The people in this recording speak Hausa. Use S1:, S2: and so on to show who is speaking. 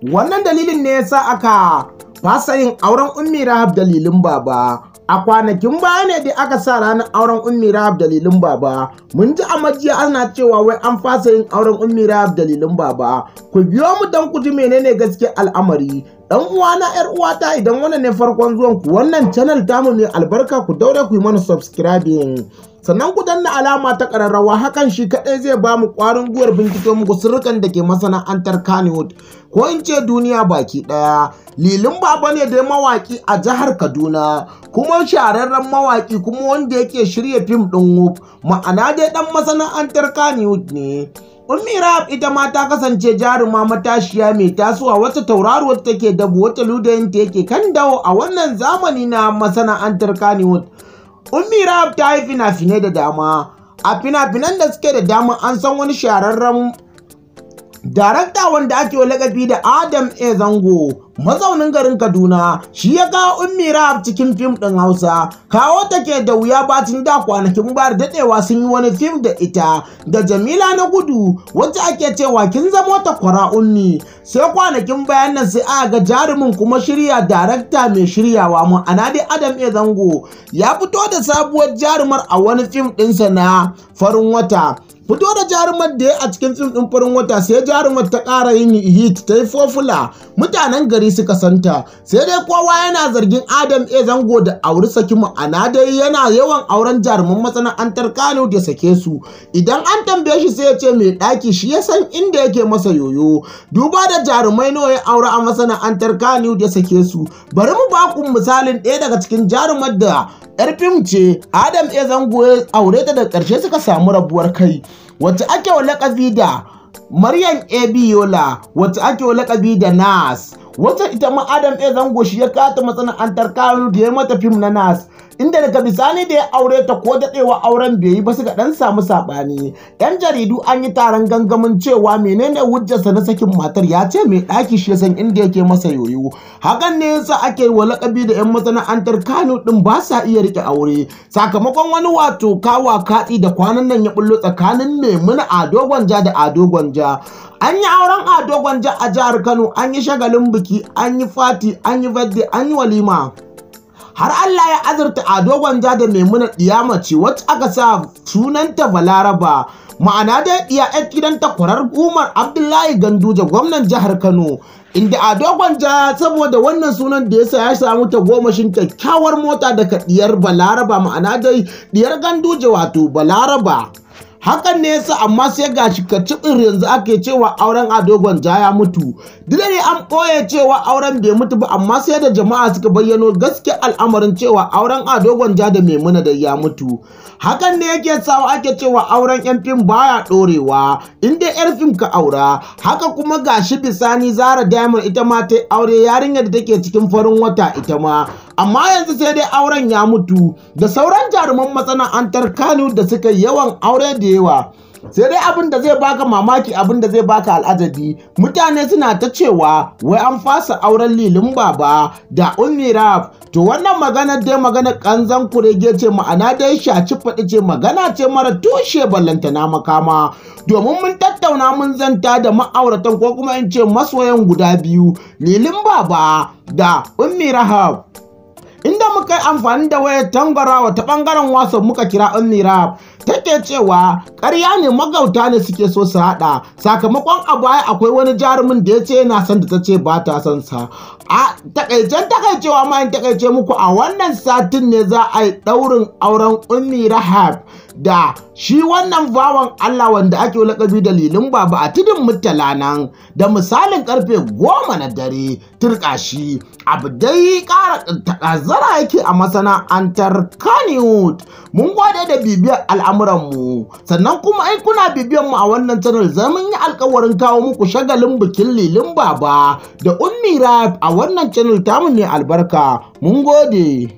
S1: Wannan dalilin ne yasa aka fasa yin auren Ummi Rahab da Lilin Baba. A kwanakin baya ne dai aka sa ranar auren Ummi Rahab da Lilin Baba. Mun ji a majiya ana cewa wai an fasa yin auren Ummi Rahab da Lilin Baba. Ku biyo mu dan ku ji menene gaskiyar al'amari. Dan uwana yar uwata, idan wannan ne farkon zuwan ku wannan channel tamu mai albarka, ku daure ku yi mana subscribing. Sannan ku danna alama ta ƙararrawa, hakan shi kaɗai zai ba mu ƙwarin gwiwar bincike muku sirrukan da ke masana'antar Kannywood ko in ce duniya baki ɗaya. Lilin Baba ne dai mawaƙi a jihar Kaduna, kuma shahararren mawaƙi kuma wanda yake shirya fim ɗin Whoop, ma'ana dai ɗan masana'antar Kannywood ne. Ummi Rahab ita ma ta kasance jaruma matashiya mai tasowa, wata tauraruwar take dabu, wata ludayinta yake kan dawo a wannan zamani na masana'antar Kannywood. Ummi Rahab ta yi fina-finai da dama. A fina-finan da suke da dama an san wani shahararren darakta wanda ake wa lakabi da Adam A. Zango, mazaunin garin Kaduna, shi ya kawo Ummi Rahab cikin fim ɗin Hausa. Kawo take da wuya, bacin da kwanakin bayar daɗewa sun yi wani fim da ita da Jamila na Gudu, wacce ake cewa kin zamo ta kwara Ummi. Sai kwanakin bayan nan sai aka ga jarumin kuma shirya darakta mai shiryawa, ma'ana dai Adam A. Zango ya fito da sabuwar jarumar a wani fim ɗinsa na Farin Wata. Fito da jarumar da ya a cikin fim ɗin Farin Wata, sai jarumar ta ƙara yin hit, ta yi fofula, mutanen gari suka santa. Sai dai kowa yana zargin Adam A. Zango da auri saki, ma'ana dai yana yawan auren jaruman masana'antar Kano da sake su. Idan an tambaye shi sai ya ce mai ɗaki shi ya san inda yake masa yoyo. Duba da jarumai nawa ya aure a masana'antar Kano da sake su. Bari mu ba ku misalin ɗaya daga cikin jarumar da 'yar fim ce Adam A. Zango ya aure ta da ƙarshe suka samu rabuwar kai, wacce ake wa laƙabi da Maryam Yola, wacce ake wa laƙabi da Nas, wacce ita ma Adam A. Zango shi ya kata masana'antar Kano da ya mata fim na Nas, inda daga bisani da ya aure ta ko daɗewa auren bai yi ba suka ɗan samu saɓani. 'Yan jaridu an yi taron gangamin cewa menene hujjarsa na sakin matar, ya ce mai ɗaki shi ya san inda yake masa yoyo. Hakan ne yasa ake wa laƙabi da 'yan masana'antar Kano ɗin ba sa iya riƙe aure, sakamakon wani wato kawa katsi da kwanan nan ya bullo tsakanin Maimuna Ado Gwanja da Ado Gwanja. An yi auren Ado Gwanja a jihar Kano, an yi shagalin biki, an yi fati, an yi birthday, an yi walima. Har Allah ya azurta Ado Gwanja da Maimuna ɗiya mace wacce aka sa sunanta Balaraba, ma'ana dai ɗiya 'yar gidan takwarar Umar Abdullahi Ganduje, gwamnan jihar Kano, inda Ado Gwanja saboda wannan sunan da yasa ya samu tagomashin kyakkyawar mota daga ɗiyar Balaraba, ma'ana dai ɗiyar Ganduje wato Balaraba. Hakan ne yasa amma sai gashi kacibin yanzu ake cewa auren Ado Gwanja ya mutu. Duk da an ɓoye cewa auren bai mutu ba, amma sai da jama'a suka bayyano gaskiyar al'amarin cewa auren Ado Gwanja da Maimuna da ya mutu. Hakan ne yake sawa ake cewa auren 'yan fim baya ɗorewa, inda 'yar fim ka aura. Haka kuma gashi bisani Zara Diamond ita ma ta aure yarinyar da take cikin Farin Wata ita ma. Amma yanzu sai dai auren ya mutu, da sauran jaruman masana'antar Kano da suka yawan aure da yawa. Sai dai abin da zai baka mamaki, abin da zai baka al'ajabi, mutane suna ta cewa wai an fasa auren Lilin Baba da Ummi Rahab. To wannan magana dai magana kanzan kurege ce, ma'ana dai shaci faɗi ce, magana ce mara tushe ballantana makama. Domin mun tattauna mun zanta da ma'auratan ko kuma in ce masoyan guda biyu, Lilin Baba da Ummi Rahab, inda muka yi amfani da wayar tangarawa ta ɓangaren wasan muka kira Ummi Rahab, take cewa ƙarya ne magauta ne suke so su haɗa, sakamakon a baya akwai wani jarumin da ya ce yana son da ta ce ba ta son sa. A takaicewa ma in takaice muku, a wannan satin ne za a yi ɗaurin auren Ummi Rahab da shi wannan bawan Allah wanda ake lakabi da Lilin Baba a tudun Murtala nan, da misalin karfe 10 na dare. Turkashi abu dai ƙara ta'azzara yake a masana'antar Kannywood. Mun gode da bibiyar al'amuranmu, sannan kuma in kuna bibiyar mu a wannan channel za mun yi alƙawarin kawo muku shagalin bikin Lilin Baba da Ummi Rahab a wannan channel tamu mai albarka. Mun gode.